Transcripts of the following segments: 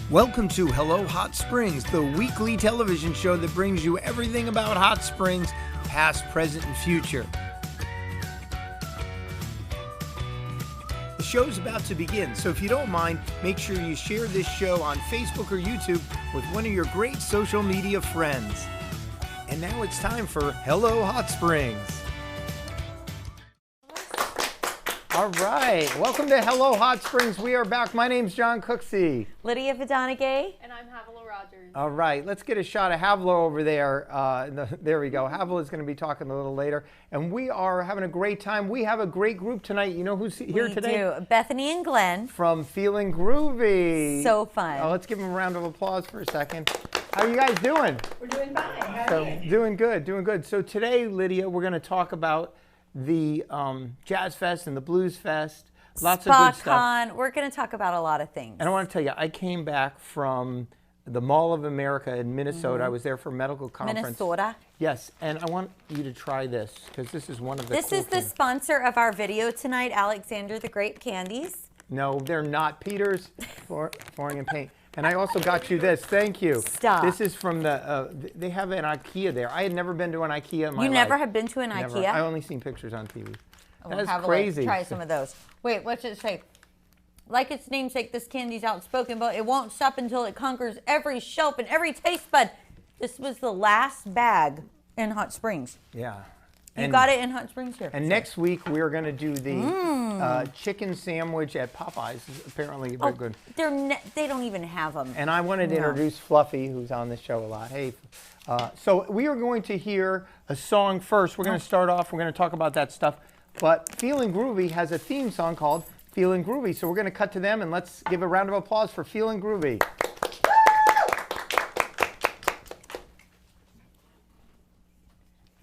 Welcome to Hello Hot Springs, the weekly television show that brings you everything about hot springs, past, present, and future. The show's about to begin, so if you don't mind, make sure you share this show on Facebook or YouTube with one of your great social media friends. And now it's time for Hello Hot Springs. All right, welcome to Hello Hot Springs. We are back. My name's John Cooksey. Lydia Vidonagay. And I'm Havila Rogers. All right, let's get a shot of Havila over there. There we go. Havila is going to be talking a little later. And we are having a great time. We have a great group tonight. You know who's here today? We do. Bethany and Glenn. From Feeling Groovy. So fun. Let's give them a round of applause for a second. How are you guys doing? We're doing fine. How are you? Doing good, doing good. So today, Lydia, we're going to talk about the Jazz Fest and the Blues Fest. Lots of good stuff. We're going to talk about a lot of things. And I want to tell you, I came back from the Mall of America in Minnesota. I was there for a medical conference. Minnesota? Yes, and I want you to try this because this is one of the This is the sponsor of our video tonight, Alexander the Grape Candies. No, they're not. Peter's Flooring and Paint. And I also got you this. Thank you. Stop. This is from the, they have an IKEA there. I had never been to an IKEA in my life. You never have been to an Never. IKEA? I only seen pictures on TV. That's Have crazy. Try some of those. Wait, what's it say? Like its namesake, this candy's outspoken, but it won't stop until it conquers every shelf and every taste bud. This was the last bag in Hot Springs. Yeah. You got it in Hot Springs here. And next week we're going to do the chicken sandwich at Popeyes. It's apparently very good. They don't even have them. And I wanted to introduce Fluffy, who's on this show a lot. Hey, so we are going to hear a song first. We're going to start off. We're going to talk about that stuff. But Feeling Groovy has a theme song called Feeling Groovy. So we're going to cut to them, and let's give a round of applause for Feeling Groovy.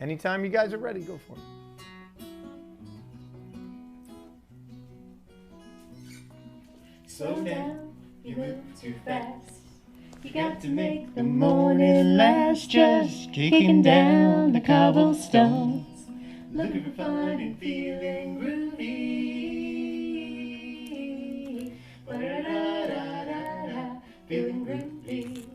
Anytime you guys are ready, go for it. Slow down, you move too fast. You got to make the morning last, just kicking down the cobblestones, looking for fun and feeling groovy. Ba-da-da-da-da-da, feeling groovy.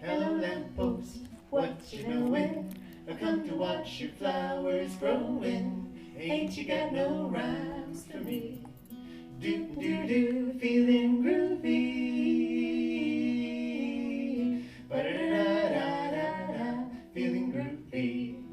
Hello lamppost, what you knowin'? I come to watch your flowers growin'. Ain't you got no rhymes for me? Do do do, feeling groovy. Ba-da-da-da-da-da, feeling groovy.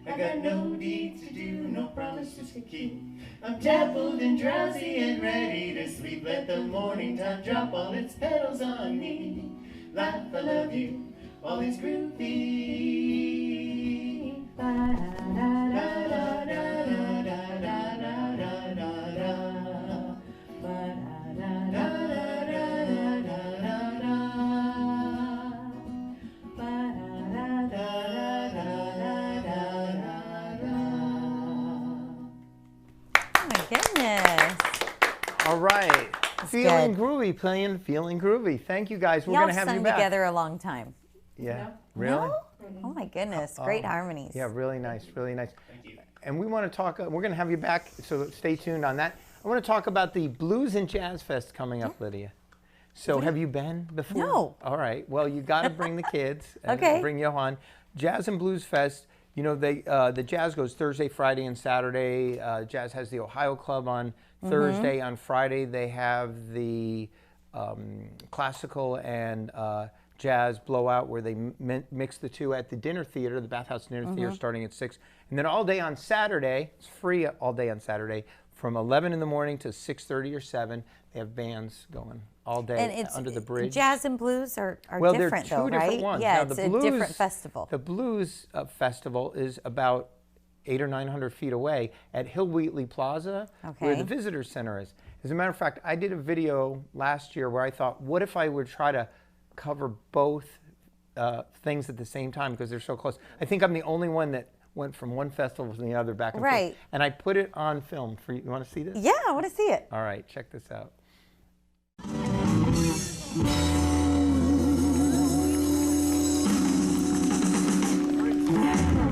I got no deeds to do, no promises to keep. I'm dappled and drowsy and ready to sleep. Let the morning time drop all its petals on me. Life, I love you, all is groovy. Ba-da-da-da-da-da-da-da-da-da. Goodness. All right. Feeling good. Groovy, playing Feeling Groovy. Thank you, guys. We're going to have you sung back. together a long time. Yeah. Really? No? Oh my goodness, great harmonies. Yeah, really nice, really nice. Thank you. And we want to talk, we're going to have you back, so stay tuned on that. I want to talk about the Blues and Jazz Fest coming up, Lydia. So have you been before? No. All right. Well, you got to bring the kids and Okay. bring Johan. Jazz and Blues Fest, you know, the Jazz goes Thursday, Friday, and Saturday. Jazz has the Ohio Club on Thursday. On Friday, they have the classical and jazz blowout where they mix the two at the dinner theater, the Bathhouse Dinner Theater, starting at 6. And then all day on Saturday, it's free all day on Saturday, from 11 in the morning to 6:30 or 7. They have bands going all day And it's under the bridge. Jazz and blues are Well, different, they're two though, different right? ones. Yeah, Now, it's the a blues, different festival. The Blues Festival is about 800 or 900 feet away at Hill Wheatley Plaza, where the Visitor Center is. As a matter of fact, I did a video last year where I thought, what if I would try to cover both things at the same time because they're so close. I think I'm the only one that went from one festival to the other back and forth. And I put it on film for you. You want to see this? Yeah, I want to see it. All right, check this out.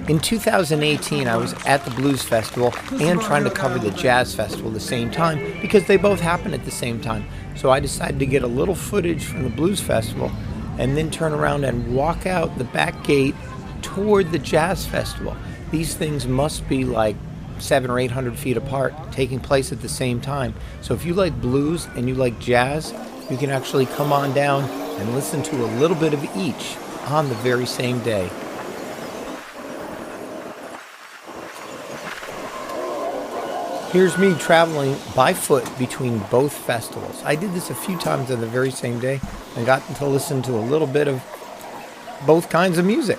In 2018, I was at the Blues Festival and trying to cover the Jazz Festival at the same time because they both happen at the same time. So I decided to get a little footage from the Blues Festival and then turn around and walk out the back gate toward the Jazz Festival. These things must be like 700 or 800 feet apart, taking place at the same time. So if you like blues and you like jazz, you can actually come on down and listen to a little bit of each on the very same day. Here's me traveling by foot between both festivals. I did this a few times on the very same day and got to listen to a little bit of both kinds of music.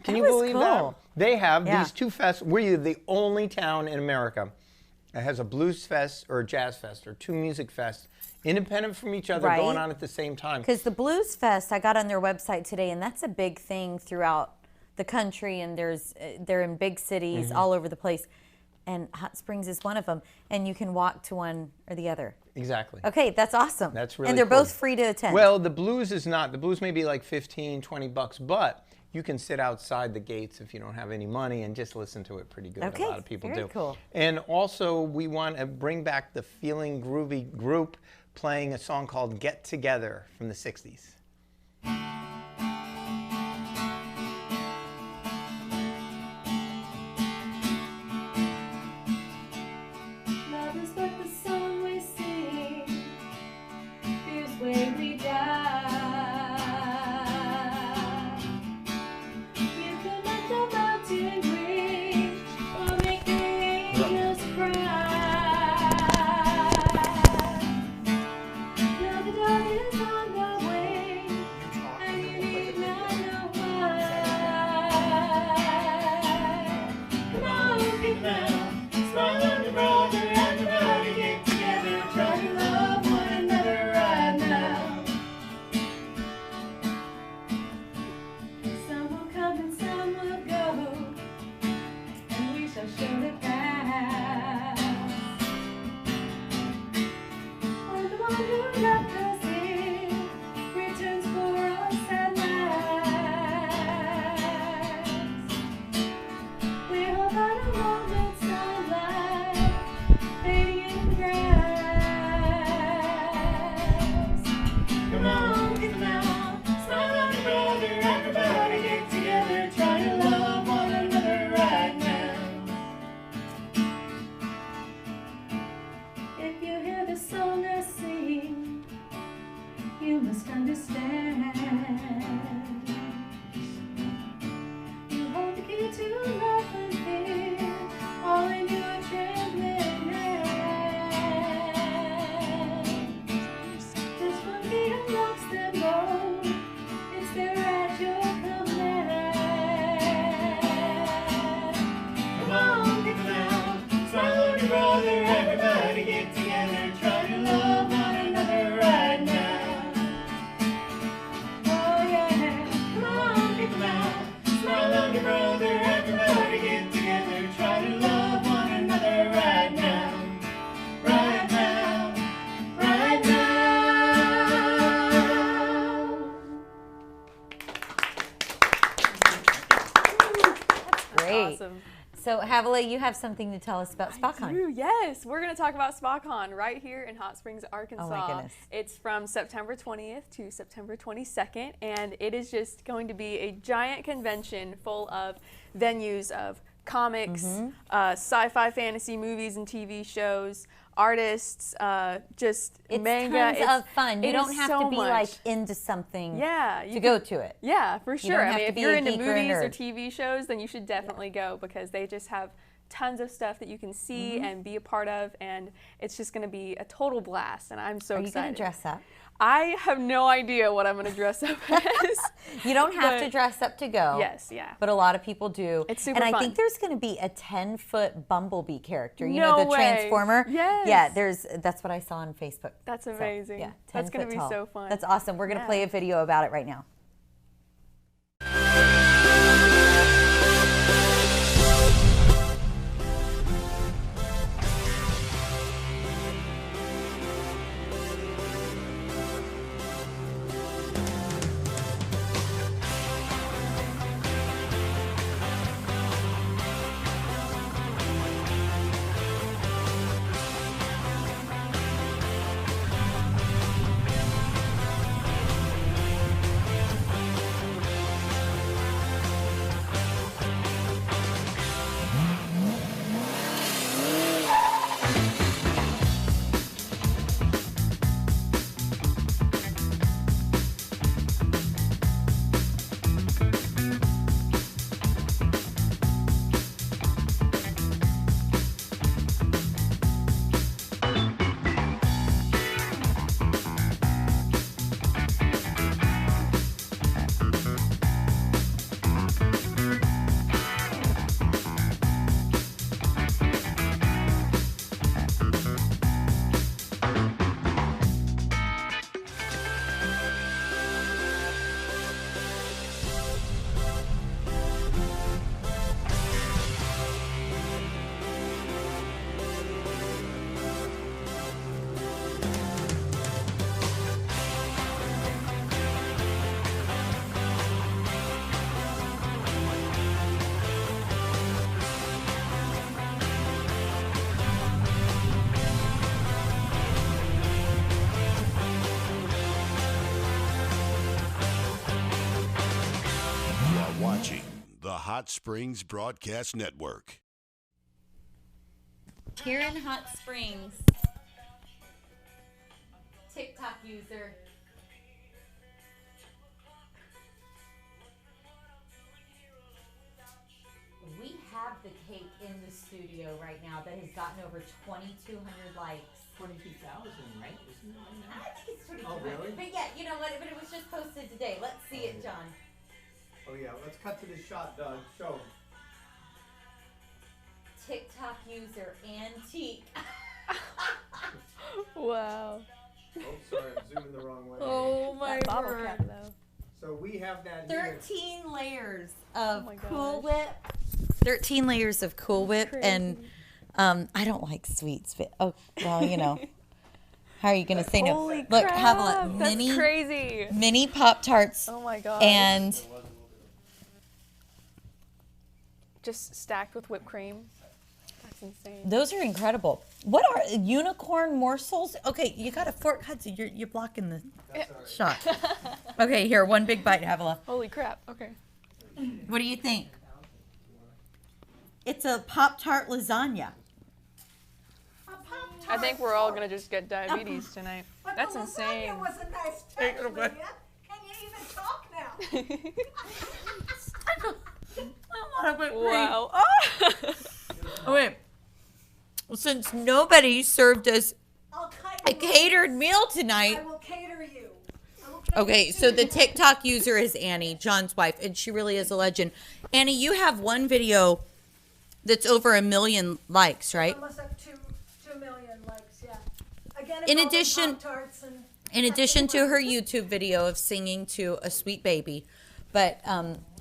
Can you believe that? They have these two fests. We're the only town in America that has a blues fest or a jazz fest or two music fests, independent from each other, going on at the same time. Because the Blues Fest, I got on their website today, and that's a big thing throughout the country, and they're in big cities all over the place. And Hot Springs is one of them, and you can walk to one or the other. Exactly. Okay, that's awesome. That's really And they're cool. both free to attend. Well, the blues is not. The blues may be like $15-20, but you can sit outside the gates if you don't have any money and just listen to it pretty good. Okay, a lot of people very do. cool. And also, we want to bring back the Feeling Groovy group playing a song called Get Together from the 60s. Love is but the song we sing, fears when we die. You can let the mountain reach or make the angels cry. Now the dawn is on the way, and you need not know why. Come on, get down. Smile on your brother, everybody get together. Try to love one another right now. Some will come and some will go, and we shall surely pass. When the one who left us here returns for us at last, we hope that a moment's sunlight fading in grass. Come on, get down, smile on your brother, everybody get together, try to love one another right now. If you hear the song I sing, Havilah, you have something to tell us about SpockCon. Ooh, yes, we're going to talk about SpockCon right here in Hot Springs, Arkansas. Oh my goodness. It's from September 20th to September 22nd, and it is just going to be a giant convention full of venues of comics, sci-fi fantasy movies and TV shows, artists, just It's manga. tons of fun. You it don't is have so to be much. like into something Yeah, to go to it. Yeah, for sure. don't I have mean, to if be you're a into geek or a movies or nerd. TV shows, then you should definitely go because they just have tons of stuff that you can see and be a part of, and it's just going to be a total blast. And I'm so Are you going excited. to dress up? I have no idea what I'm going to dress up as. You don't have to But- dress up to go. Yes, yeah. But a lot of people do. It's super And I fun. think there's going to be a 10-foot Bumblebee character. You No know, the way. Transformer? Yes. Yeah, that's what I saw on Facebook. That's So, amazing. yeah, That's 10 gonna foot be tall. so fun. That's awesome. We're going to Yeah. play a video about it right now. You are watching the Hot Springs Broadcast Network. Here in Hot Springs, TikTok user. We have the cake in the studio right now that has gotten over 2,200 likes. 22,000, right? Isn't it right now? I think it's 2,200. Oh, really? But yeah, you know what? But it was just posted today. Let's see it, John. Oh yeah, let's cut to the shot, Doug. Show. TikTok user Antique. Wow. Oh, sorry, I'm zooming the wrong way. Oh my That bottle word. cap, though. So we have that here. 13 layers of my Cool gosh. Whip. 13 layers of Cool Whip, and I don't like sweets, but oh well, you know. How are you gonna say no? Holy Look, crap, have a that's mini crazy. mini Pop Tarts Oh my god. and just stacked with whipped cream. That's insane. those are incredible. What are unicorn morsels? Okay, you got a fork, Hudson. You're blocking the shot. Okay, here, one big bite, Havilah. Holy crap. Okay. What do you think? It's a Pop-Tart lasagna. I think we're all gonna just get diabetes tonight. But That's the insane. lasagna was a nice Take touch, it away. Leah. Can you even talk now? Wow. Oh, wait. Since nobody served us I'll a catered meal tonight. I will cater you. I will cater Okay, you. so the TikTok user is Annie, John's wife, and she really is a legend. Annie, you have one video that's over 1 million likes, right? Almost up to 2 million likes, yeah. Again, In involving addition- Pop-Tarts and In addition to her YouTube video of singing to a sweet baby, but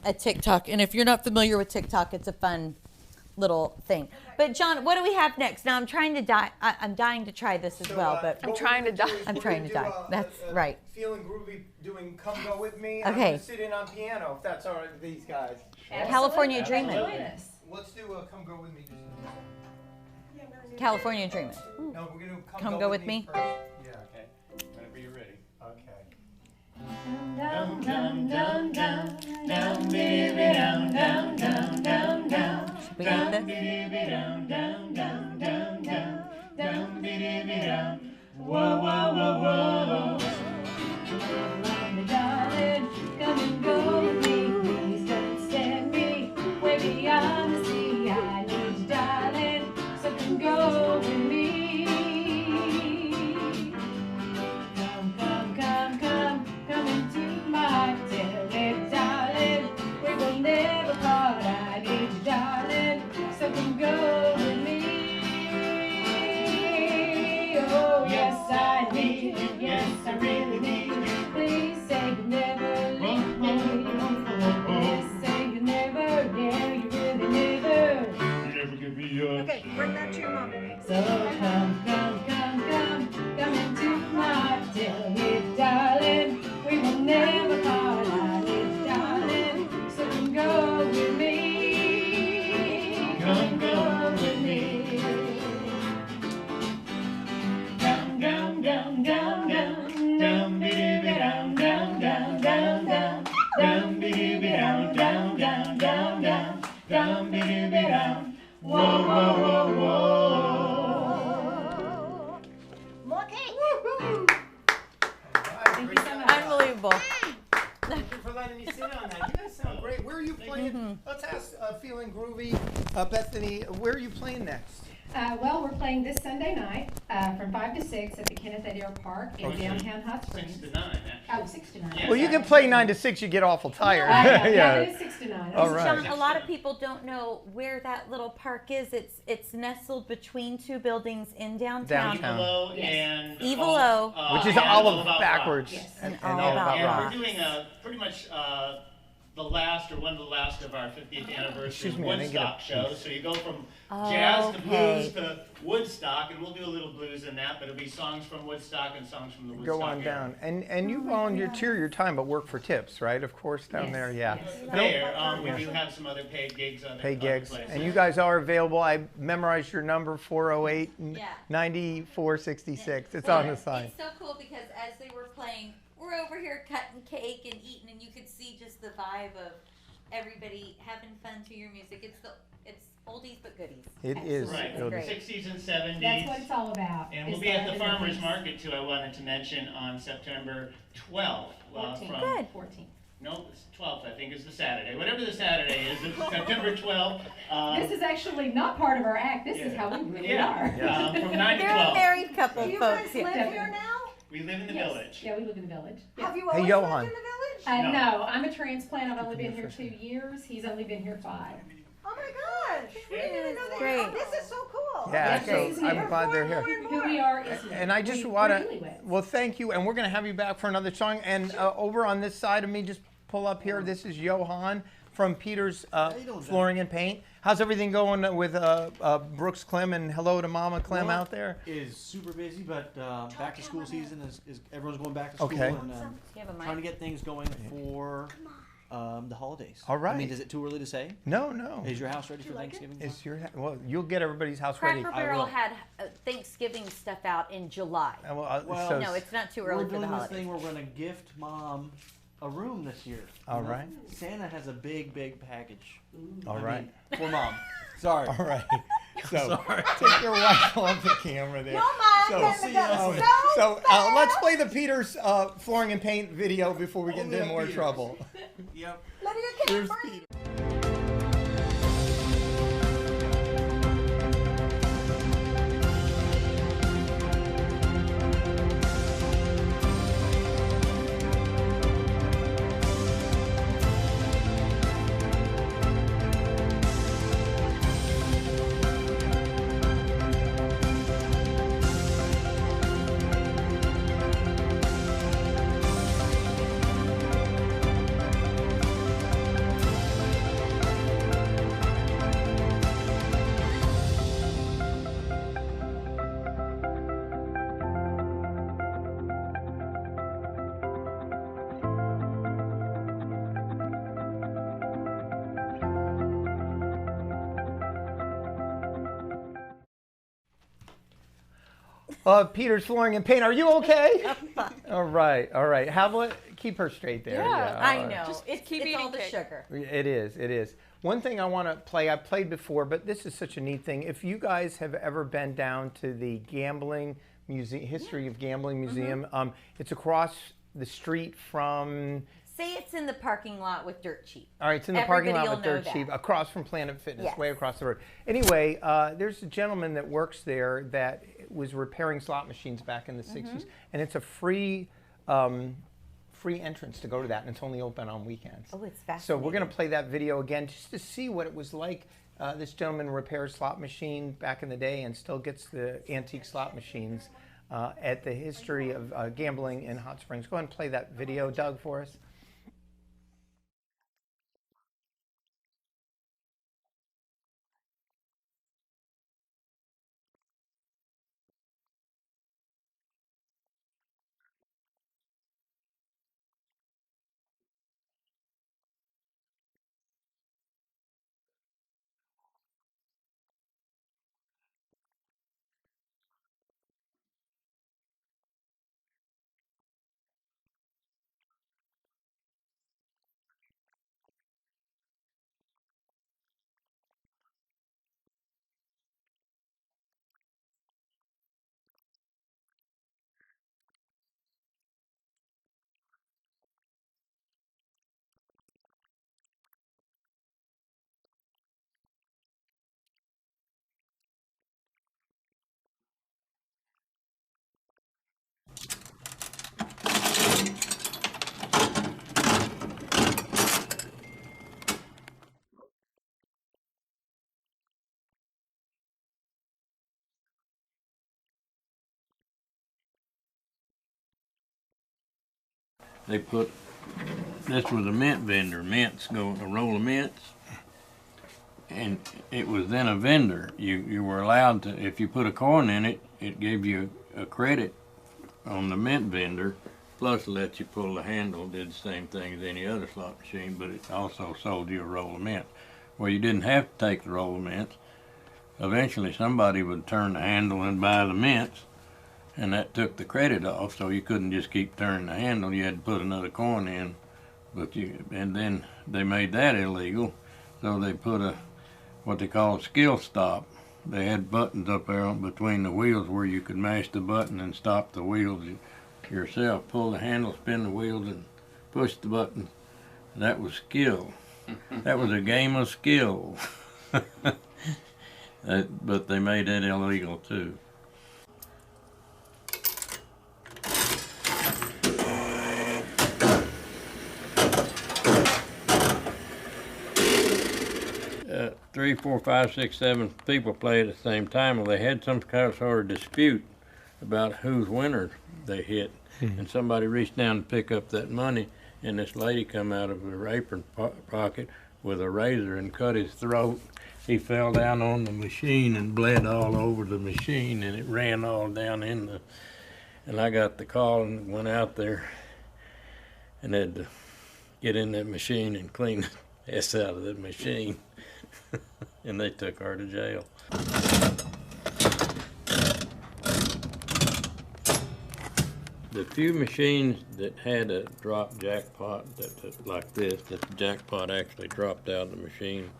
a TikTok. And if you're not familiar with TikTok, it's a fun little thing. But John, what do we have next? Now I'm trying to die. I'm dying to try this as well, but I'm what trying we're to gonna die. do is I'm we're trying gonna to do die. That's right. Feeling Groovy doing Come Go With Me. I'm Okay. going to sit in on piano if that's all right with these guys. California Dreamin'. What Let's do Come Go With Me. California Dreamin'. No, we're going to Come Go With Me. first. Yeah. Okay. Whenever you're ready. Okay. Down, down, down, down, down, baby, down, down, down, down, down. Should we get this? Baby, down, down, down, down, down, down, baby, down. Whoa, whoa, whoa, whoa. Darling, come and go with me. Please don't stand me way beyond the sea. I need you, darling, so come go with me. Come, come, come, come, come into my tailgate, darling. We will never part. I need you, darling, so come go with me. Oh, yes, I need you. Yes, I really need you. Please say you never leave me. Please say you never, yeah, you really never. You never give me up. Okay, bring that to your mom. So come, come, come, come, come into my tailgate, darling. We will never part, I need you, darling. So come go with me. Come go with me. Down, down, down, down, down, down, baby, down, down, down, down, down, down, baby, down, down, down, down, down, down, baby, down. Whoa, whoa, whoa, whoa. More cake. Thank you so much. Unbelievable. Thank you for letting me sit on that. You guys sound great. Where are you playing? Let's ask Feeling Groovy, Bethany, where are you playing next? Well, we're playing this Sunday night from 5 to 6 at the Kenneth Adair Park in downtown Hot 6 Springs. to 9, actually. Oh, 6 to 9. Yeah. Well, you can play 9 to 6, you get awful tired. Yeah, it is 6 to 9. All right. John, a lot of people don't know where that little park is. It's nestled between two buildings in downtown. Downtown. Evil-O Yes. and Evil-O. Which is and all All of About backwards. Rock. Yes. And And all all about about rock. And we're doing pretty much the last or one of the last of our 50th anniversary Excuse me, I didn't get Woodstock a- shows. So you go from jazz to Okay. blues to Woodstock, and we'll do a little blues in that, but it'll be songs from Woodstock and songs from the Woodstock Go on era. down. And you volunteer your time, but work for tips, right? Of course, down Yes, there, yeah. yes. There, we do have some other paid gigs on Pay other gigs. places. And you guys are available. I memorized your number, 408 Yeah. 9466. It's on the sign. It's so cool because as they were playing, we're over here cutting cake and eating, and you could see just the vibe of everybody having fun to your music. It's oldies but goodies. It is. Right, It'll be- Great. 60s and 70s. That's what it's all about. And is we'll be at that the Farmers and Market too, I wanted to mention, on September 12th. 14th. From, Good. 14th. No, it's 12th, I think, is the Saturday. Whatever the Saturday is, it's September 12th. This is actually not part of our act. This is yeah. how we really Yeah. are. From 9 to They're a 12. married couple, Do you folks. guys live here now? We live in the Yes. village. Yeah, we live in the village. Have you Hey, always Johan. lived in the village? No. No, I'm a transplant. I've only been here 2 years. He's only been here 5. Oh my gosh. We didn't even know that. Great. This is so cool. Yeah, Okay. so I'm glad they're here. Who we are is And I just we're want to, newlyweds. well, thank you. And we're going to have you back for another song. And over on this side of me, just pull up here. This is Johan from Peter's Flooring and Paint. How's everything going with Brooks Clem? And hello to Mama Clem out there. Is super busy, but back to school season is everyone's going back to school Okay. and You have a trying to mic? get things going for the holidays. All right. I mean, is it too early to say? No, no. Is your house ready for Thanksgiving? It's your, well, you'll get everybody's house ready. Cracker I Barrel will. had Thanksgiving stuff out in July. Well, so, No, it's not too We're early for doing the this holidays. thing where we're gonna gift Mom a room this year. All you know? right. Santa has a big package. all I right. mean, for Mom. Sorry. All right. So take your wife off the camera there. No, Mom. So, Let me go. so let's play the Peter's Flooring and Paint video before we get Only into on more Peter's. trouble. Yep. Let me get Here's camera. Peter. Peter's Flooring and Paint. Are you okay? All right, all right. Keep her straight there. Yeah, I know. Just It's keep all eating the cake. sugar. It is, it is. One thing I want to play, I've played before, but this is such a neat thing. If you guys have ever been down to the Gambling Museum, History of Gambling Museum, it's across the street from... Say it's in the parking lot with Dirt Cheap. All right, it's in the parking lot Everybody with will Dirt know Cheap, that. across from Planet Fitness, Yes. way across the road. Anyway, there's a gentleman that works there that was repairing slot machines back in the 60s, and it's a free entrance to go to that, and it's only open on weekends. Oh, it's fascinating. So we're going to play that video again just to see what it was like. This gentleman repairs slot machine back in the day and still gets the antique slot machines at the history of gambling in Hot Springs. Go ahead and play that video, Doug, for us. They put, this was a mint vendor, a roll of mints, and it was then a vendor. You were allowed to, if you put a coin in it, it gave you a credit on the mint vendor, plus let you pull the handle, did the same thing as any other slot machine, but it also sold you a roll of mints. Well, you didn't have to take the roll of mints. Eventually somebody would turn the handle and buy the mints, and that took the credit off, so you couldn't just keep turning the handle. You had to put another coin in, and then they made that illegal, so they put what they call a skill stop. They had buttons up there between the wheels where you could mash the button and stop the wheels yourself. Pull the handle, spin the wheels, and push the button. That was skill. That was a game of skill. But they made that illegal too. Three, four, 5, 6, 7 people play at the same time. Well, they had some kind of sort of dispute about whose winner they hit, and somebody reached down to pick up that money, and this lady come out of her apron pocket with a razor and cut his throat. He fell down on the machine and bled all over the machine, and it ran all down in the. And I got the call and went out there and had to get in that machine and clean the S out of the machine. And they took her to jail. The few machines that had a drop jackpot like this, that the jackpot actually dropped out of the machine,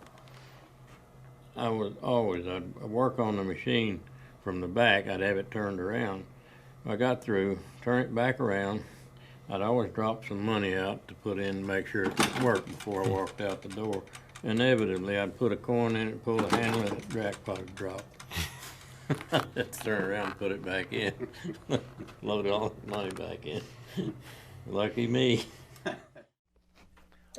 I'd work on the machine from the back. I'd have it turned around. I got through, turn it back around. I'd always drop some money out to put in to make sure it worked before I walked out the door. Inevitably, I'd put a coin in it, pull the handle, and the jackpot would drop. I'd turn around and put it back in. Load all the money back in. Lucky me.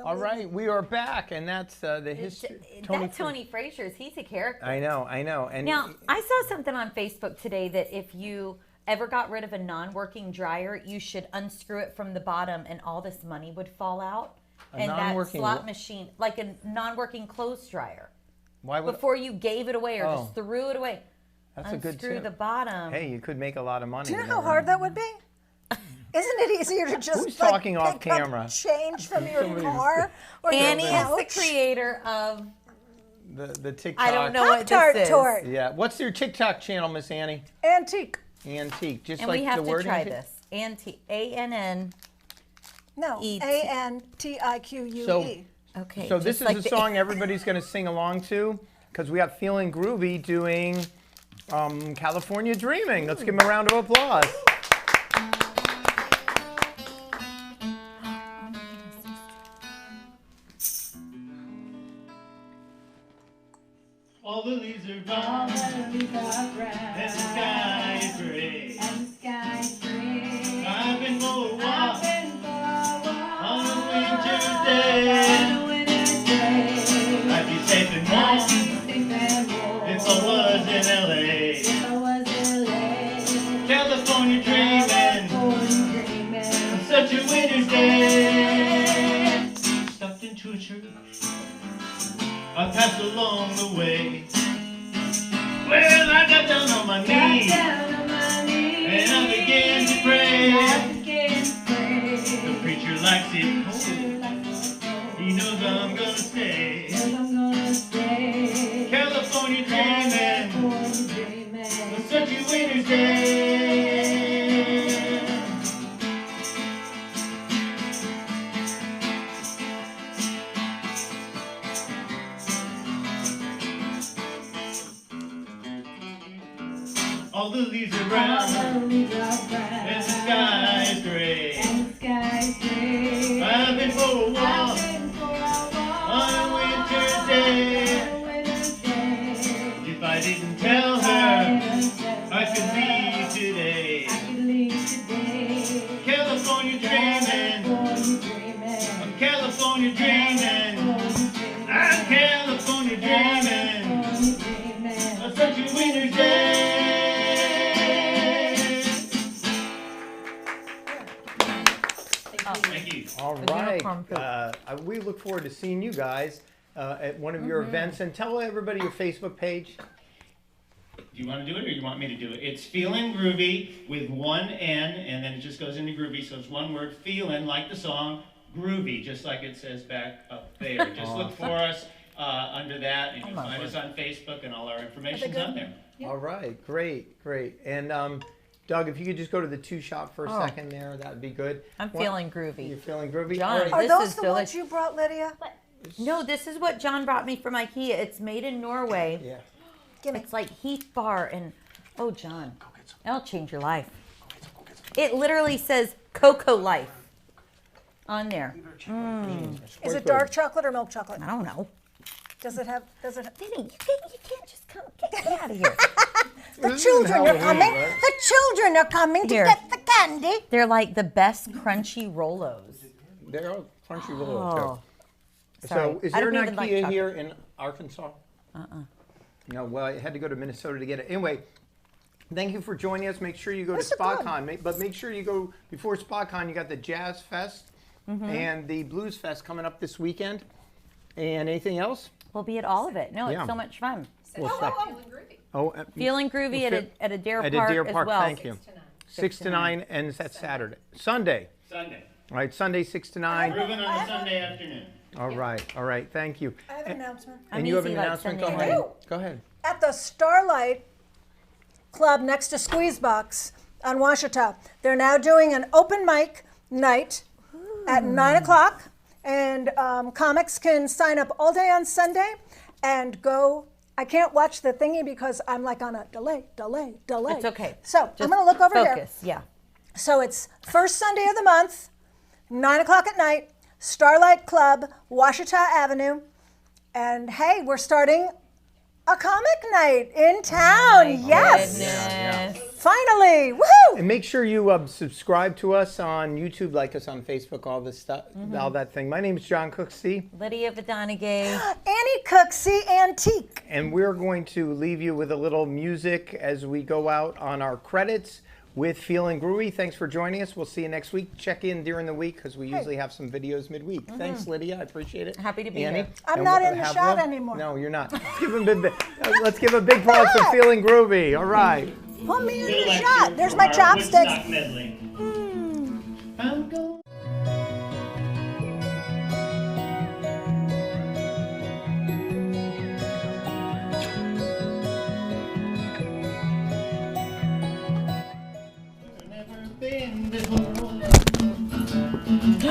All right, we are back, and that's the history. That's Tony Frazier's. He's a character. I know. And Now, I saw something on Facebook today that if you ever got rid of a non-working dryer, you should unscrew it from the bottom, and all this money would fall out. And that slot machine, like a non-working clothes dryer. Why would before you gave it away or just threw it away? That's a good tip. Unscrew the bottom. Hey, you could make a lot of money. Do you know how hard that would be? Isn't it easier to just Who's talking off pick up camera? change from your car? Or Annie your is couch? the creator of the TikTok. I don't know what Pop-Tart this is. Tort. Yeah. What's your TikTok channel, Miss Annie? Antique. Antique, just And like we have the to word try antique. this. Antique. A-N-N. No, E-T. A-N-T-I-Q-U-E. So- Okay. So this just is like a the- song everybody's going to sing along to because we got Feeling Groovy doing California Dreaming. Let's give them a round of applause. All the leaves are brown, and the sky is gray. I've been for a walk on a winter's day. I'd be safe and warm if I was in L.A. California dreaming on such a winter's day. Stopped into a church I passed along the way. Well, I got down on my knees and I began to pray. The preacher likes it cold. He knows I'm gonna stay. California dreaming on such a winter's day. All the leaves are brown, and the sky is gray. I've been for a walk on a winter's day. If I didn't tell her, I could leave today. California dreaming, I'm California dreaming, I'm California dreaming on such a winter's day. Thank you. All The right. unicorn poop. We look forward to seeing you guys at one of your events. And tell everybody your Facebook page. Do you want to do it or you want me to do it? It's Feeling Groovy with one N and then it just goes into Groovy. So it's one word, feeling like the song, Groovy, just like it says back up there. Just look for us under that and you'll find us on Facebook and all our information's on there. All right. Great. And Doug, if you could just go to the two shop for a second there, that would be good. I'm feeling groovy. You're feeling groovy? John, All right. Are This those is the delicious. ones you brought, Lydia? No, this is what John brought me from IKEA. It's made in Norway. Yeah. Gimme. It's like Heath Bar and, oh, John, that'll change your life. It literally says Cocoa Life on there. Is it dark chocolate or milk chocolate? I don't know. Does it have? Vinny, you can't just come. Get out of here. The children are coming. The children are coming to Here. get the candy. They're like the best crunchy Rolos. They're all crunchy rolls. Oh. So Sorry. is I there an don't even like IKEA chocolate. here in Arkansas? No, well, I had to go to Minnesota to get it. Anyway, thank you for joining us. Make sure you go This to is good. SpotCon. But make sure you go, before SpotCon, you got the Jazz Fest and the Blues Fest coming up this weekend. And anything else? We'll be at all of it. No, Yeah. it's so much fun. We'll stop. Oh, Feeling groovy at a Dare at Park a Deer as Park, well. thank you. 6 to 9, and that's Saturday. Sunday. Sunday. All right, Sunday, 6 to 9. Grooving on a Sunday afternoon. All right, thank you. I have an announcement. And you have an easy like announcement? Go Sunday ahead. night. Go ahead. At the Starlight Club next to Squeezebox on Washita, they're now doing an open mic night at 9 o'clock. And comics can sign up all day on Sunday and go. I can't watch the thingy because I'm like on a delay. It's okay. So I'm Just going to look over here. focus. Yeah. So it's first Sunday of the month, 9 o'clock at night, Starlight Club, Washita Avenue. And hey, we're starting a comic night in town. Yes. Goodness. Finally. Woohoo! And make sure you subscribe to us on YouTube, like us on Facebook, all this stuff, all that thing. My name is John Cooksey, Lydia Vadonagay. Annie Cooksey Antique. and we're going to leave you with a little music as we go out on our credits with Feeling Groovy. Thanks for joining us. We'll see you next week. Check in during the week because we usually have some videos midweek. Thanks, Lydia. I appreciate it. Happy to be Annie? here. I'm And not we'll in the have shot one? anymore. No, you're not. Let's give a big applause for Feeling Groovy. All right. Put me in the Little shot. extra There's for my our chopsticks. Woodstock medley. I'm going.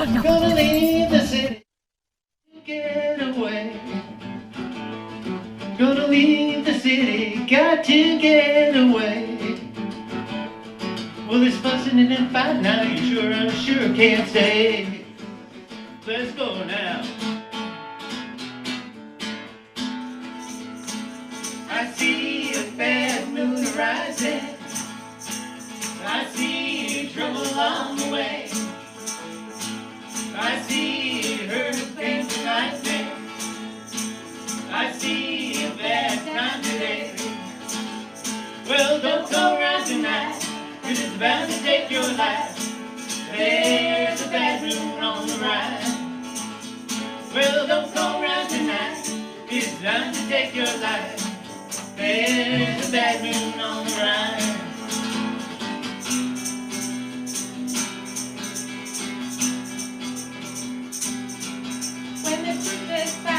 Gonna leave the city, get away. Gonna leave the city, got to get away. Well, there's fussing and fighting now, I sure can't stay. Let's go now. I see a bad moon rising. I see trouble along the way. I see hurricanes and lightning. I see a bad time today. Well, don't go around tonight, 'cause it's bound to take your life. There's a bad moon on the rise. Well, don't go around tonight, it's bound to take your life. There's a bad moon on the rise. When the truth is found.